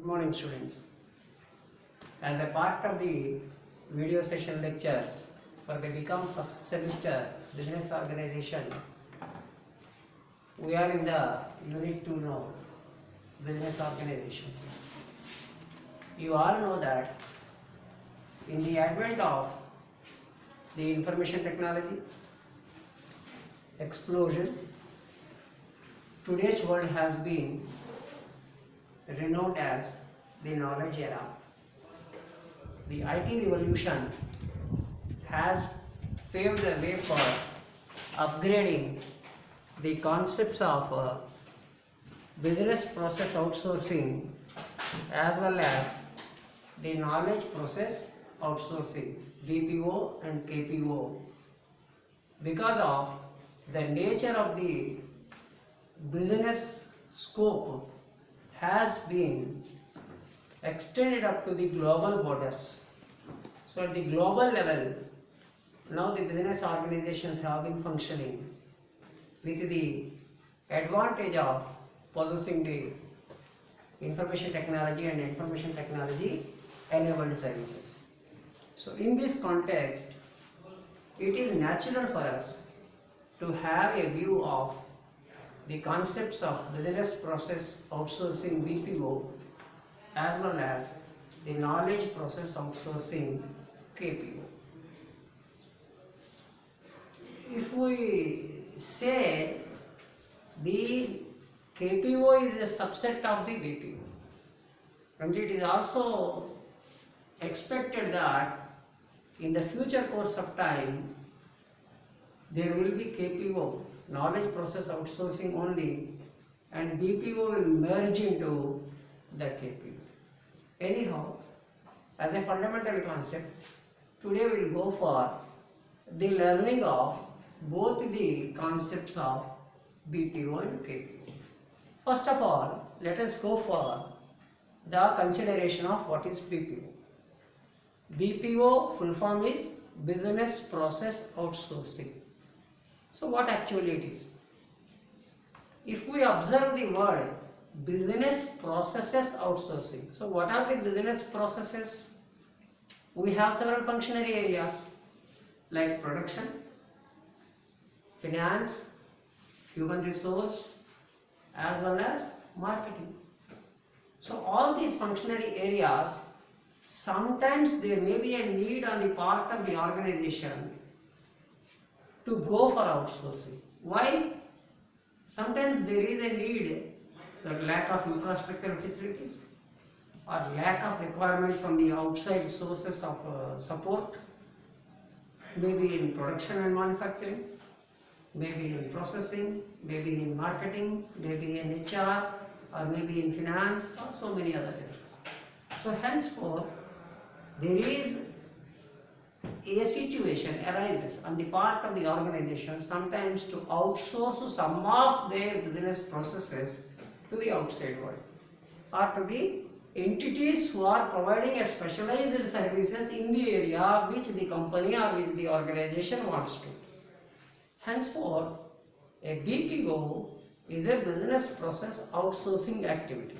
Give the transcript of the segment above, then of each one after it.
Good morning, students. As a part of the video session lectures for the Become First Semester Business Organization, we are in the Unit 2 now, Business Organizations. You all know that in the advent of the information technology explosion, today's world has been renowned as the knowledge era. The IT revolution has paved the way for upgrading the concepts of business process outsourcing as well as the knowledge process outsourcing, BPO and KPO. Because of the nature of the business scope has been extended up to the global borders. So at the global level, now the business organizations have been functioning with the advantage of possessing the information technology and information technology enabled services. So in this context, it is natural for us to have a view of the concepts of business process outsourcing BPO as well as the knowledge process outsourcing KPO. If we say the KPO is a subset of the BPO, and it is also expected that in the future course of time there will be KPO, knowledge process outsourcing only, and BPO will merge into the KPO. Anyhow, as a fundamental concept, today we will go for the learning of both the concepts of BPO and KPO. First of all, let us go for the consideration of what is BPO. BPO full form is Business Process Outsourcing. So what actually it is? If we observe the word business processes outsourcing, so what are the business processes? We have several functionary areas like production, finance, human resource, as well as marketing. So all these functionary areas, sometimes there may be a need on the part of the organization to go for outsourcing. Why? Sometimes there is a need, the lack of infrastructure facilities or lack of requirement from the outside sources of support, maybe in production and manufacturing, maybe in processing, maybe in marketing, maybe in HR, or maybe in finance, or so many other areas. So henceforth, there is a situation arises on the part of the organization sometimes to outsource some of their business processes to the outside world or to the entities who are providing a specialized services in the area which the company or which the organization wants to. Henceforth, a BPO is a business process outsourcing activity,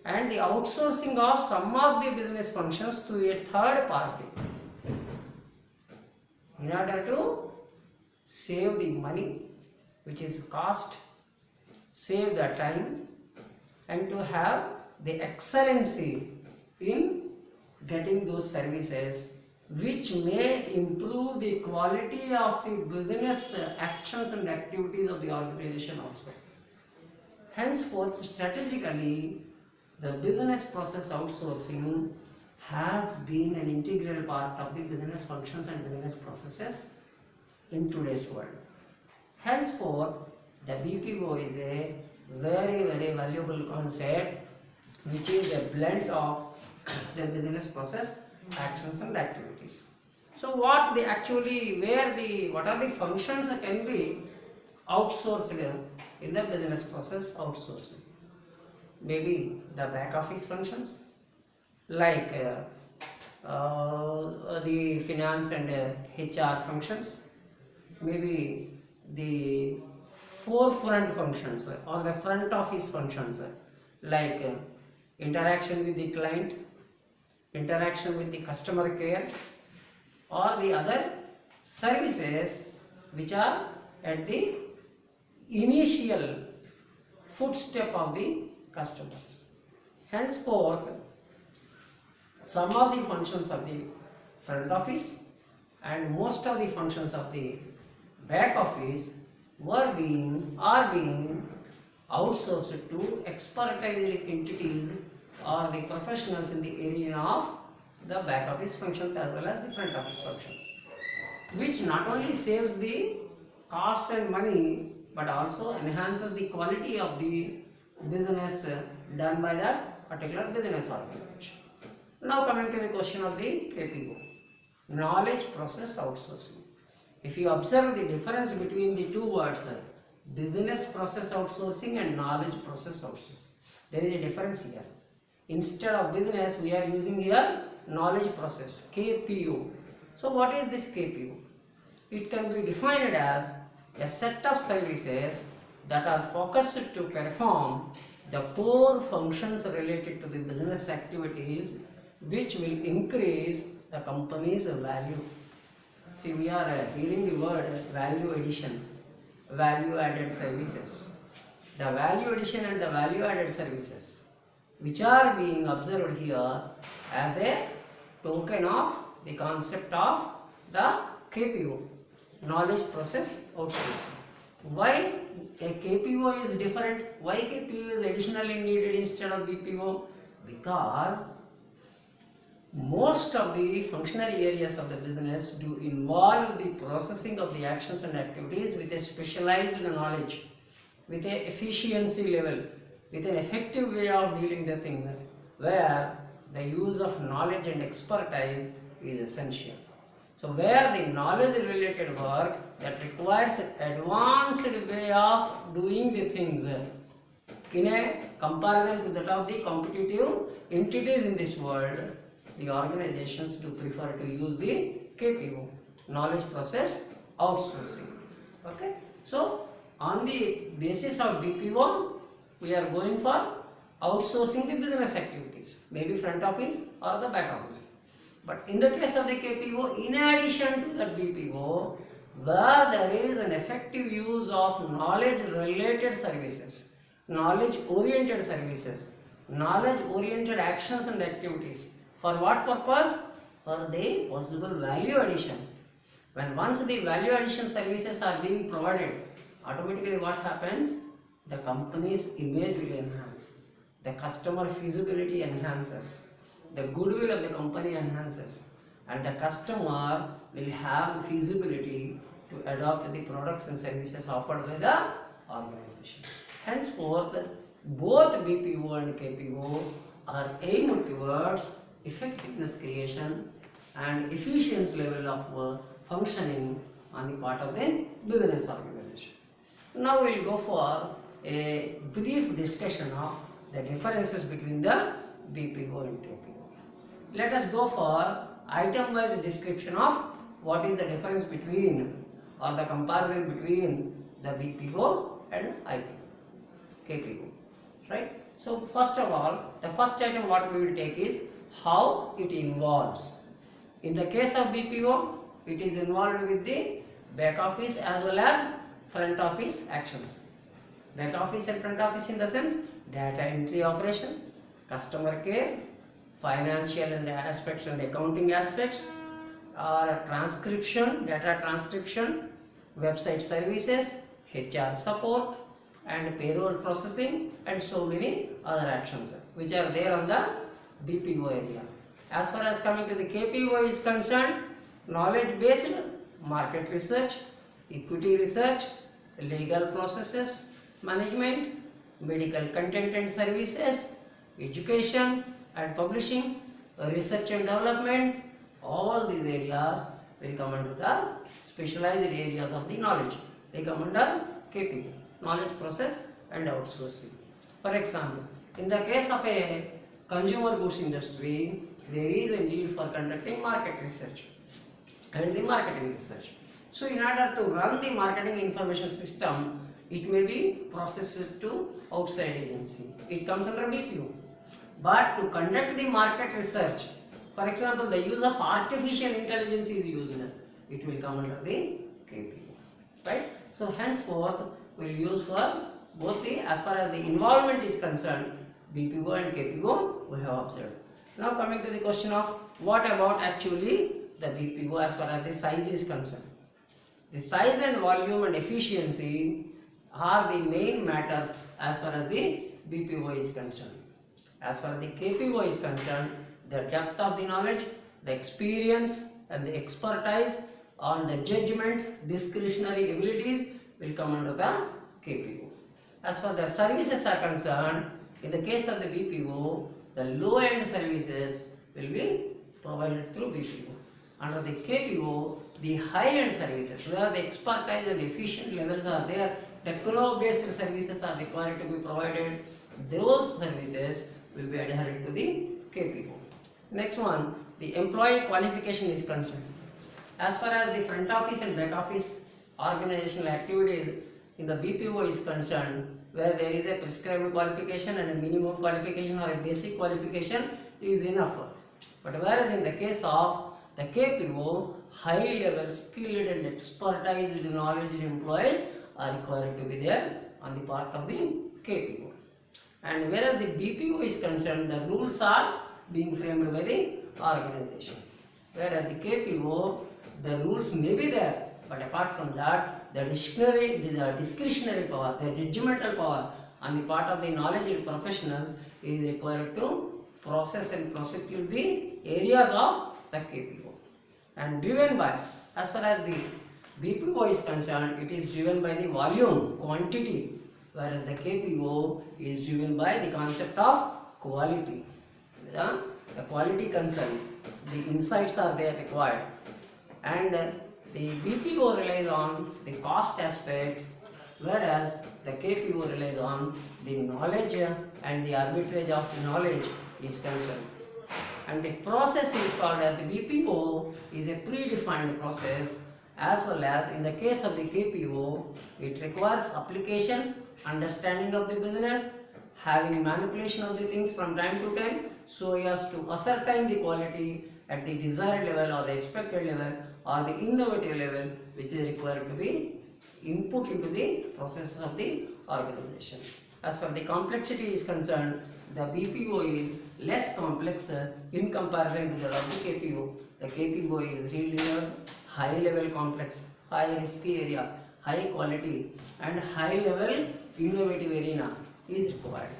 and the outsourcing of some of the business functions to a third party in order to save the money, which is cost, save the time, and to have the excellency in getting those services which may improve the quality of the business actions and activities of the organization also. Henceforth, strategically, the business process outsourcing has been an integral part of the business functions and business processes in today's world. Henceforth, the BPO is a very, very valuable concept which is a blend of the business process actions and activities. So what are the functions that can be outsourced in the business process outsourcing? Maybe the back office functions like the finance and HR functions, maybe the forefront functions or the front office functions like interaction with the client, interaction with the customer care, or the other services which are at the initial footstep of the customers. Henceforth, some of the functions of the front office and most of the functions of the back office are being outsourced to expertise entities or the professionals in the area of the back office functions as well as the front office functions, which not only saves the costs and money but also enhances the quality of the business done by that particular business organization. Now coming to the question of the KPO, knowledge process outsourcing. If you observe the difference between the two words, business process outsourcing and knowledge process outsourcing, there is a difference here. Instead of business, we are using here knowledge process, KPO. So what is this KPO? It can be defined as a set of services that are focused to perform the core functions related to the business activities which will increase the company's value. See, we are hearing the word value addition, value added services. The value addition and the value added services which are being observed here as a token of the concept of the KPO, knowledge process outsourcing. Why a KPO is different? Why KPO is additionally needed instead of BPO? Because most of the functionary areas of the business do involve the processing of the actions and activities with a specialized knowledge, with a efficiency level, with an effective way of dealing the things, where the use of knowledge and expertise is essential. So where the knowledge related work that requires advanced way of doing the things in a comparison to that of the competitive entities in this world, the organizations do prefer to use the KPO, knowledge process outsourcing. Okay, so on the basis of BPO, we are going for outsourcing the business activities, maybe front office or the back office. But in the case of the KPO, in addition to that BPO, where there is an effective use of knowledge related services, knowledge oriented services, knowledge oriented actions and activities. For what purpose? For the possible value addition. When once the value addition services are being provided, automatically what happens? The company's image will enhance, the customer feasibility enhances, the goodwill of the company enhances, and the customer will have feasibility to adopt the products and services offered by the organization. Henceforth, both BPO and KPO are aimed towards effectiveness creation and efficiency level of functioning on the part of the business organization. Now we will go for a brief discussion of the differences between the BPO and KPO. Let us go for item-wise description of what is the difference between or the comparison between the BPO and KPO, right? So first of all, the first item what we will take is how it involves. In the case of BPO, it is involved with the back office as well as front office actions. Back office and front office in the sense data entry operation, customer care, financial and aspects and accounting aspects, or transcription, data transcription, website services, HR support, and payroll processing, and so many other actions which are there on the BPO area. As far as coming to the KPO is concerned, knowledge based market research, equity research, legal processes management, medical content and services, education and publishing, research and development, all these areas will come under the specialized areas of the knowledge. They come under KPO, knowledge process and outsourcing. For example, in the case of a consumer goods industry, there is a need for conducting market research and the marketing research. So in order to run the marketing information system, it may be processed to outside agency. It comes under BPO. But to conduct the market research, for example, the use of artificial intelligence is used, it will come under the KPO, right? So henceforth, we will use for both the, as far as the involvement is concerned, BPO and KPO we have observed. Now coming to the question of what about actually the BPO as far as the size is concerned. The size and volume and efficiency are the main matters as far as the BPO is concerned. As far as the KPO is concerned, the depth of the knowledge, the experience and the expertise on the judgment, discretionary abilities will come under the KPO. As far as the services are concerned, in the case of the BPO, the low-end services will be provided through BPO. Under the KPO, the high-end services, where the expertise and efficient levels are there, techno-based services are required to be provided, those services will be adherent to the KPO. Next one, the employee qualification is concerned. As far as the front office and back office organizational activities in the BPO is concerned, where there is a prescribed qualification and a minimum qualification or a basic qualification is enough. But whereas in the case of the KPO, high level skilled and expertise knowledge employees are required to be there on the part of the KPO. And whereas the BPO is concerned, the rules are being framed by the organization. Whereas the KPO, the rules may be there, but apart from that, the discretionary power, the judgmental power on the part of the knowledge professionals is required to process and prosecute the areas of the KPO. And driven by, as far as the BPO is concerned, it is driven by the volume, quantity, whereas the KPO is driven by the concept of quality. The quality concern, the insights are there required, and the BPO relies on the cost aspect, whereas the KPO relies on the knowledge and the arbitrage of the knowledge is concerned. And the process is called as the BPO is a predefined process, as well as in the case of the KPO, it requires application, understanding of the business, having manipulation of the things from time to time, so as to ascertain the quality at the desired level or the expected level or the innovative level which is required to be input into the processes of the organization. As far as the complexity is concerned, the BPO is less complex in comparison to that of the KPO. The KPO is really high level complex, high risky areas, high quality and high level innovative arena is required.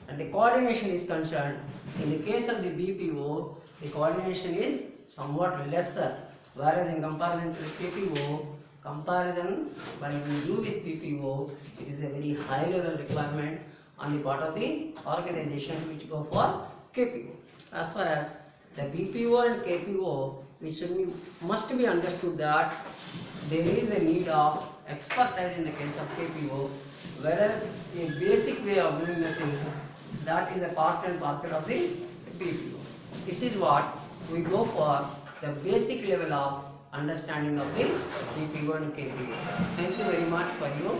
And the coordination is concerned, in the case of the BPO, the coordination is somewhat lesser, whereas in comparison to the KPO, when we do with BPO, it is a very high level requirement on the part of the organization which go for KPO. As far as the BPO and KPO, must be understood that there is a need of expertise in the case of KPO, whereas a basic way of doing the thing, that is a part and parcel of the BPO. This is what we go for, the basic level of understanding of the BPO and KPO. Thank you very much for your